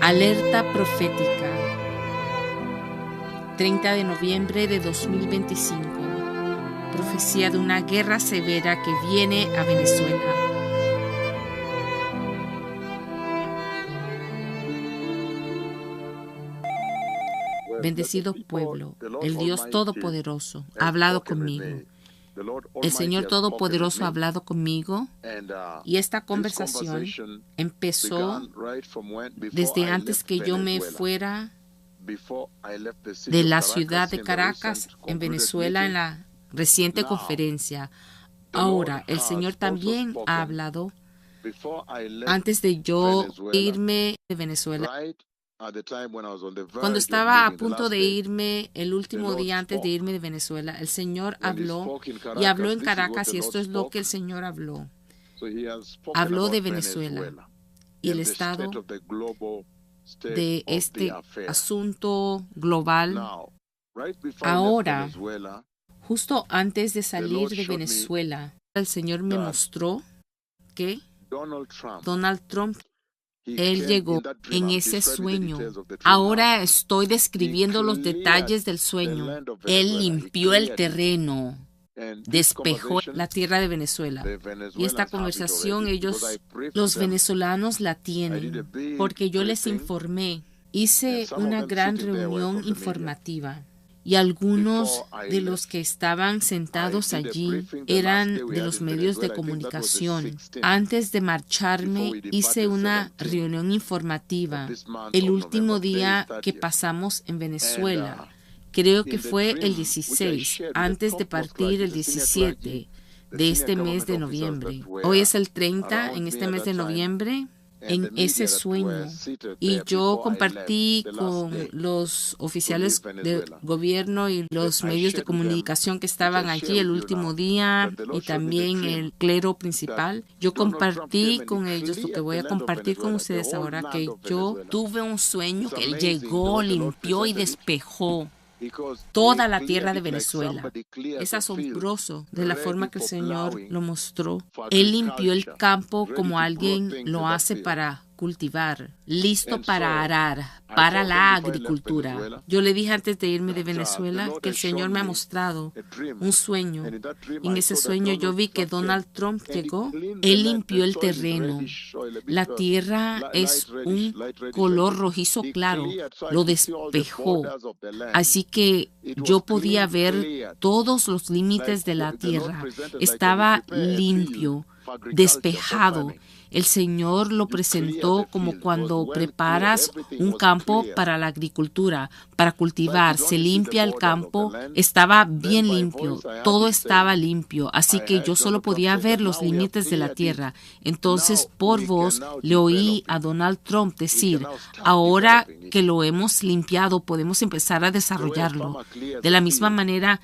Alerta profética. 30 de noviembre de 2025. Profecía de una guerra severa que viene a Venezuela. Bendecido pueblo, el Dios Todopoderoso ha hablado conmigo. El Señor Todopoderoso ha hablado conmigo y esta conversación empezó desde antes que yo me fuera de la ciudad de Caracas, en Venezuela, en la reciente conferencia. Ahora, el Señor también ha hablado antes de yo irme de Venezuela. Cuando estaba a punto de irme, el último día antes de irme de Venezuela, el Señor habló y habló en Caracas, y esto es lo que el Señor habló. Habló de Venezuela y el estado de este asunto global. Ahora, justo antes de salir de Venezuela, el Señor me mostró que Donald Trump, él llegó en ese sueño. Ahora estoy describiendo los detalles del sueño. Él limpió el terreno, despejó la tierra de Venezuela. Y esta conversación los venezolanos la tienen, porque yo les informé. Hice una gran reunión informativa. Y algunos de los que estaban sentados allí eran de los medios de comunicación. Antes de marcharme, hice una reunión informativa el último día que pasamos en Venezuela. Creo que fue el 16, antes de partir el 17 de este mes de noviembre. Hoy es el 30 en este mes de noviembre. En ese sueño, y yo compartí con los oficiales de gobierno y los medios de comunicación que estaban allí el último día, y también el clero principal. Yo compartí con ellos lo que voy a compartir con ustedes ahora, que yo tuve un sueño que él llegó, limpió y despejó toda la tierra de Venezuela. Es asombroso de la forma que el Señor lo mostró. Él limpió el campo como alguien lo hace para cultivar, listo para arar, para la agricultura. Yo le dije antes de irme de Venezuela que el Señor me ha mostrado un sueño. Y en ese sueño yo vi que Donald Trump llegó. Él limpió el terreno. La tierra es un color rojizo claro. Lo despejó. Así que yo podía ver todos los límites de la tierra. Estaba limpio, despejado. El Señor lo presentó como cuando preparas un campo para la agricultura, para cultivar. Se limpia el campo, estaba bien limpio, todo estaba limpio, así que yo solo podía ver los límites de la tierra. Entonces, por voz, le oí a Donald Trump decir, ahora que lo hemos limpiado, podemos empezar a desarrollarlo. De la misma manera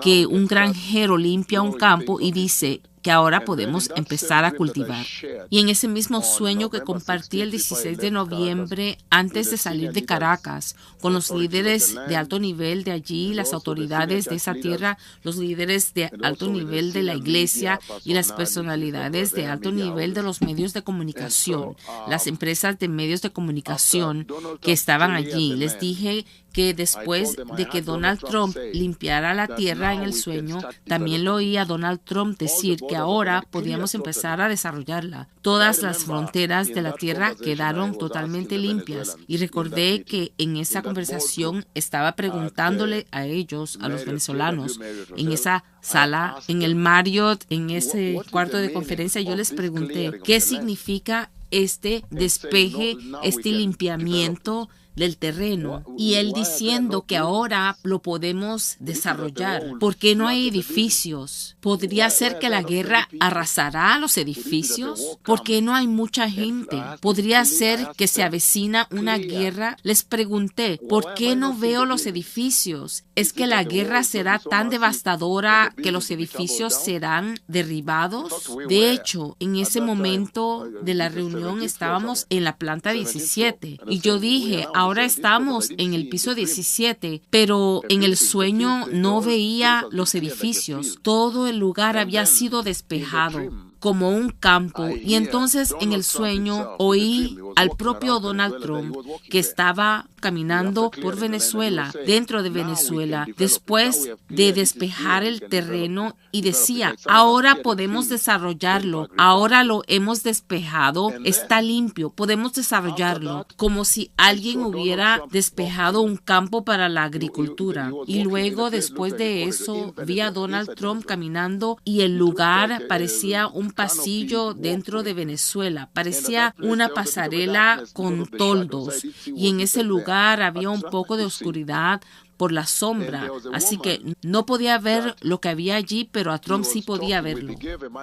que un granjero limpia un campo y dice que ahora podemos empezar a cultivar. Y en ese mismo sueño que compartí el 16 de noviembre, antes de salir de Caracas, con los líderes de alto nivel de allí, las autoridades de esa tierra, los líderes de alto nivel de la iglesia y las personalidades de alto nivel de los medios de comunicación, las empresas de medios de comunicación que estaban allí, les dije que después de que Donald Trump limpiara la tierra en el sueño, también lo oí a Donald Trump decir que ahora podíamos empezar a desarrollarla. Todas las fronteras de la tierra quedaron totalmente limpias, y recordé que en esa conversación estaba preguntándole a ellos, a los venezolanos, en esa sala, en el Marriott, en ese cuarto de conferencia, yo les pregunté, ¿qué significa este despeje, este limpiamiento del terreno? Y él diciendo que ahora lo podemos desarrollar. ¿Por qué no hay edificios? ¿Podría ser que la guerra arrasará los edificios? ¿Por qué no hay mucha gente? ¿Podría ser que se avecina una guerra? Les pregunté, ¿por qué no veo los edificios? ¿Es que la guerra será tan devastadora que los edificios serán derribados? De hecho, en ese momento de la reunión estábamos en la planta 17 y yo dije, ahora estamos en el piso 17, pero en el sueño no veía los edificios. Todo el lugar había sido despejado. como un campo. Y entonces en el sueño oí al propio Donald Trump que estaba caminando por Venezuela, dentro de Venezuela, después de despejar el terreno, y decía: ahora podemos desarrollarlo, ahora lo hemos despejado, está limpio, podemos desarrollarlo, como si alguien hubiera despejado un campo para la agricultura. Y luego, después de eso, vi a Donald Trump caminando y el lugar parecía un pasillo dentro de Venezuela, parecía una pasarela con toldos, y en ese lugar había un poco de oscuridad por la sombra, así que no podía ver lo que había allí, pero a Trump sí podía verlo.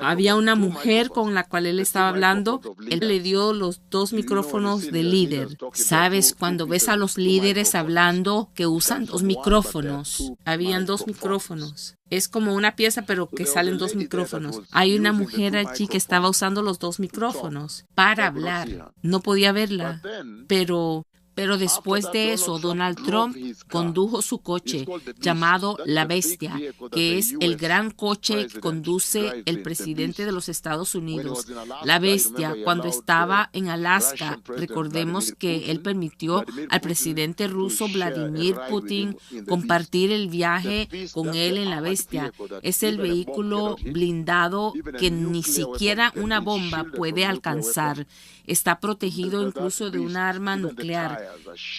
Había una mujer con la cual él estaba hablando. Él le dio los 2 micrófonos de líder. ¿Sabes? Cuando ves a los líderes hablando que usan 2 micrófonos. Habían 2 micrófonos. Es como una pieza, pero que salen 2 micrófonos. Hay una mujer allí que estaba usando los 2 micrófonos para hablar. No podía verla, pero después de eso, Donald Trump condujo su coche llamado La Bestia, que es el gran coche que conduce el presidente de los Estados Unidos. La Bestia, cuando estaba en Alaska, recordemos que él permitió al presidente ruso Vladimir Putin compartir el viaje con él en La Bestia. Es el vehículo blindado que ni siquiera una bomba puede alcanzar. Está protegido incluso de un arma nuclear.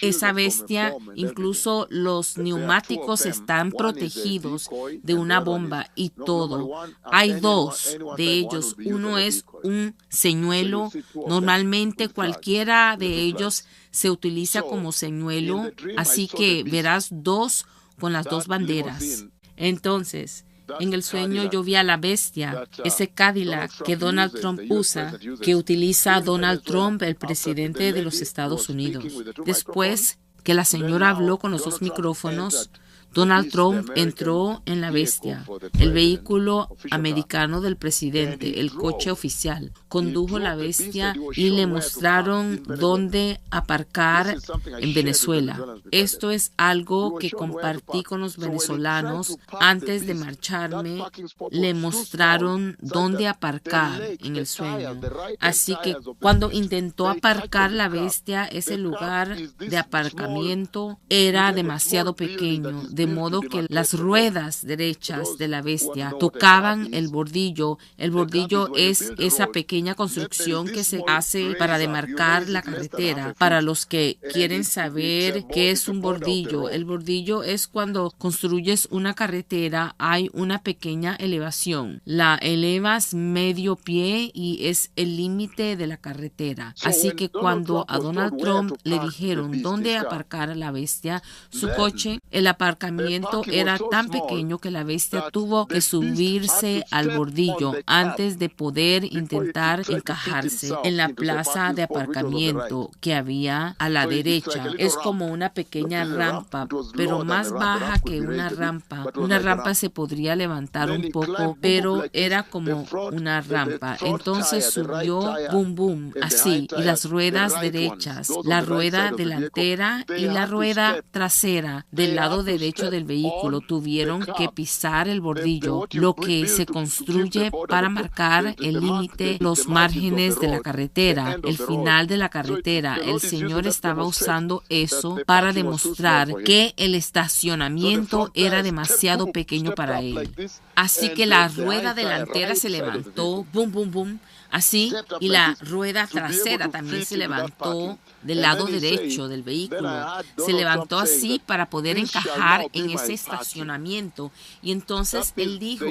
Esa bestia, incluso los neumáticos están protegidos de una bomba y todo. Hay 2 de ellos. Uno es un señuelo. Normalmente cualquiera de ellos se utiliza como señuelo, así que verás 2 con las 2 banderas. Entonces, en el sueño yo vi a la bestia, ese Cadillac que Donald Trump usa, que utiliza Donald Trump, el presidente de los Estados Unidos. Después que la señora habló con los 2 micrófonos, Donald Trump entró en la bestia, el vehículo americano del presidente, el coche oficial. Condujo la bestia y le mostraron dónde aparcar en Venezuela. Esto es algo que compartí con los venezolanos antes de marcharme. Le mostraron dónde aparcar en el sueño. Así que cuando intentó aparcar la bestia, ese lugar de aparcamiento era demasiado pequeño, de modo que las ruedas derechas de la bestia tocaban el bordillo. El bordillo es esa pequeña construcción que se hace para demarcar la carretera. Para los que quieren saber qué es un bordillo, el bordillo es cuando construyes una carretera, hay una pequeña elevación. La elevas medio pie y es el límite de la carretera. Así que cuando a Donald Trump le dijeron dónde aparcar a la bestia, su coche, el aparcamiento era tan pequeño que la bestia tuvo que subirse al bordillo antes de poder intentar encajarse en la plaza de aparcamiento que había a la derecha. Es como una pequeña rampa, pero más baja que una rampa. Una rampa se podría levantar un poco, pero era como una rampa. Entonces subió, boom, boom, así, y las ruedas derechas, la rueda delantera y la rueda trasera del lado derecho del vehículo tuvieron que pisar el bordillo, lo que se construye para marcar el límite, los márgenes de la carretera, el final de la carretera. El Señor estaba usando eso para demostrar que el estacionamiento era demasiado pequeño para él. Así que la rueda delantera se levantó, boom, boom, boom, así, y la rueda trasera también se levantó del lado derecho del vehículo. Se levantó así para poder encajar en ese estacionamiento. Y entonces él dijo,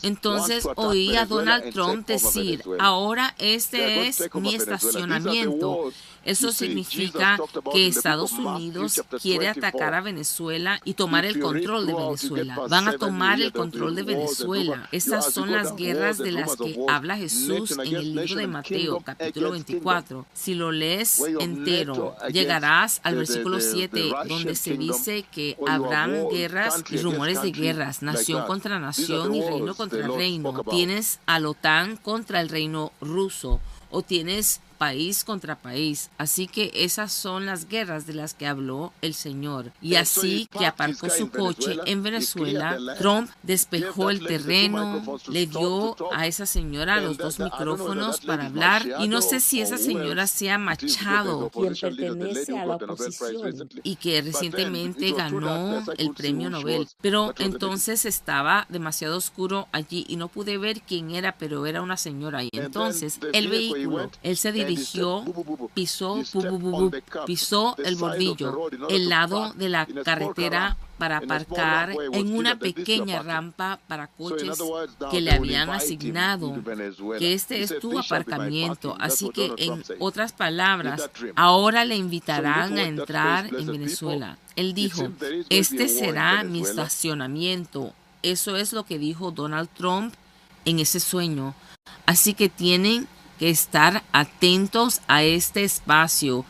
entonces oí a Donald Trump decir, ahora este es mi estacionamiento. Eso significa que Estados Unidos quiere atacar a Venezuela y tomar el control de Venezuela. Van a tomar el control de Venezuela. Esas son las guerras de las que habla Jesús en el libro de Mateo, capítulo 24. Si lo lees entero, llegarás al versículo 7, donde se dice que habrán guerras y rumores de guerras, nación contra nación y reino contra reino. Tienes a la OTAN contra el reino ruso, o tienes país contra país. Así que esas son las guerras de las que habló el Señor. Y así que aparcó su coche en Venezuela, Trump despejó el terreno, le dio a esa señora los 2 micrófonos para hablar, y no sé si esa señora sea Machado, quien pertenece a la oposición y que recientemente ganó el premio Nobel, pero entonces estaba demasiado oscuro allí y no pude ver quién era, pero era una señora. Y entonces el vehículo, él se dirigió, pisó el bordillo, el lado de la carretera para aparcar en una pequeña rampa para coches que le habían asignado, que este es tu aparcamiento. Así que, en otras palabras, ahora le invitarán a entrar en Venezuela. Él dijo, este será mi estacionamiento. Eso es lo que dijo Donald Trump en ese sueño. Así que tienen que estar atentos a este espacio.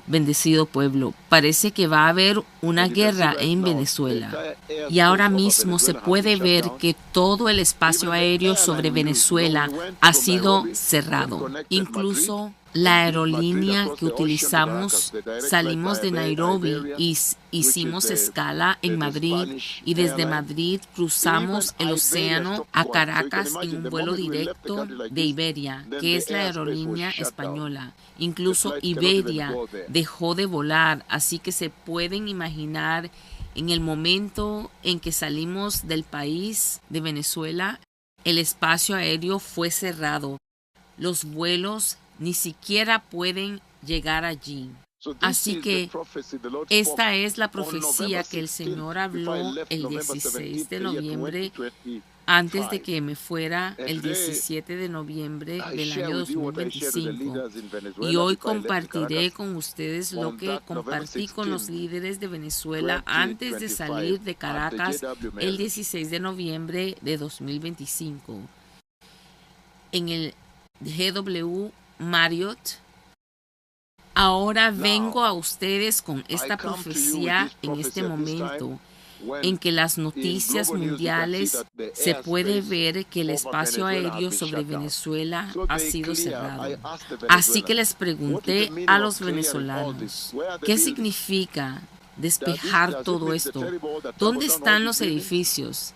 Bendecido pueblo, parece que va a haber una guerra en Venezuela. Y ahora mismo se puede ver que todo el espacio aéreo sobre Venezuela ha sido cerrado. Incluso la aerolínea que utilizamos, salimos de Nairobi y hicimos escala en Madrid, y desde Madrid cruzamos el océano a Caracas en un vuelo directo de Iberia, que es la aerolínea española. Incluso Iberia dejó de volar, así que se pueden imaginar en el momento en que salimos del país de Venezuela, el espacio aéreo fue cerrado. Los vuelos ni siquiera pueden llegar allí. Así que esta es la profecía que el Señor habló el 16 de noviembre, antes de que me fuera el 17 de noviembre del año 2025. Y hoy compartiré con ustedes lo que compartí con los líderes de Venezuela antes de salir de Caracas el 16 de noviembre de 2025. En el GW Marriott. Ahora vengo a ustedes con esta profecía en este momento en que las noticias mundiales se puede ver que el espacio aéreo sobre Venezuela ha sido cerrado. Así que les pregunté a los venezolanos, ¿qué significa despejar todo esto? ¿Dónde están los edificios?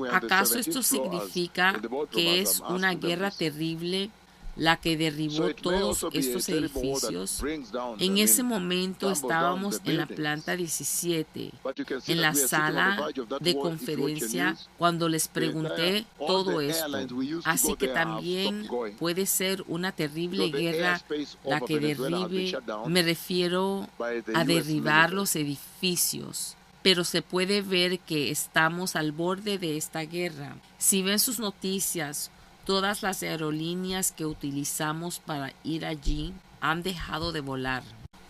¿Acaso esto significa que es una guerra terrible la que derribó todos estos edificios? En ese momento estábamos en la planta 17, en la sala de conferencia, cuando les pregunté todo esto. Así que también puede ser una terrible guerra la que derribe, me refiero a derribar los edificios. Pero se puede ver que estamos al borde de esta guerra. Si ven sus noticias, todas las aerolíneas que utilizamos para ir allí han dejado de volar,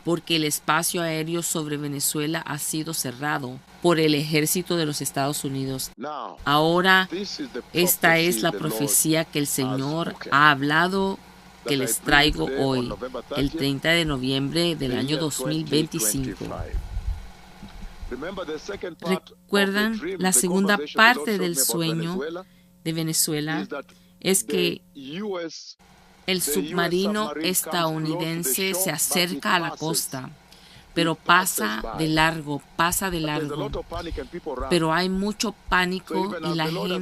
porque el espacio aéreo sobre Venezuela ha sido cerrado por el ejército de los Estados Unidos. Ahora, esta es la profecía que el Señor ha hablado, que les traigo hoy, el 30 de noviembre del año 2025. ¿Recuerdan la segunda parte del sueño de Venezuela? Es que el submarino estadounidense se acerca a la costa, pero pasa de largo, pero hay mucho pánico y la gente.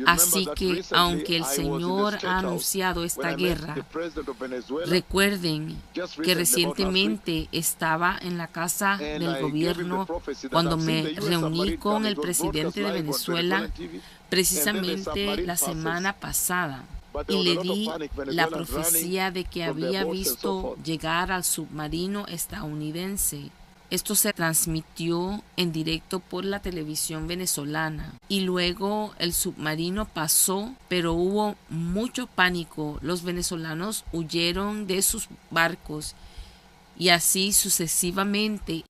Así que, aunque el Señor ha anunciado esta guerra, recuerden que recientemente estaba en la casa del gobierno cuando me reuní con el presidente de Venezuela precisamente la semana pasada, y le di la profecía de que había visto llegar al submarino estadounidense. Esto se transmitió en directo por la televisión venezolana, y luego el submarino pasó, pero hubo mucho pánico. Los venezolanos huyeron de sus barcos y así sucesivamente.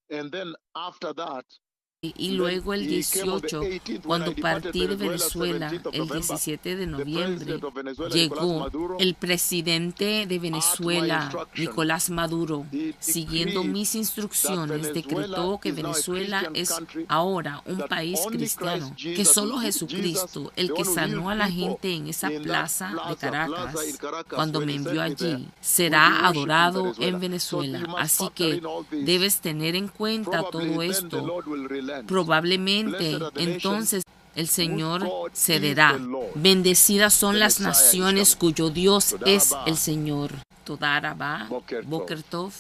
Y luego el 18, cuando partí de Venezuela, el 17 de noviembre, llegó el presidente de Venezuela, Nicolás Maduro, siguiendo mis instrucciones, decretó que Venezuela es ahora un país cristiano, que solo Jesucristo, el que sanó a la gente en esa plaza de Caracas, cuando me envió allí, será adorado en Venezuela. Así que debes tener en cuenta todo esto. Probablemente entonces el Señor cederá. Bendecidas son las naciones cuyo Dios es el Señor. Toda Rabá, Boker Tov.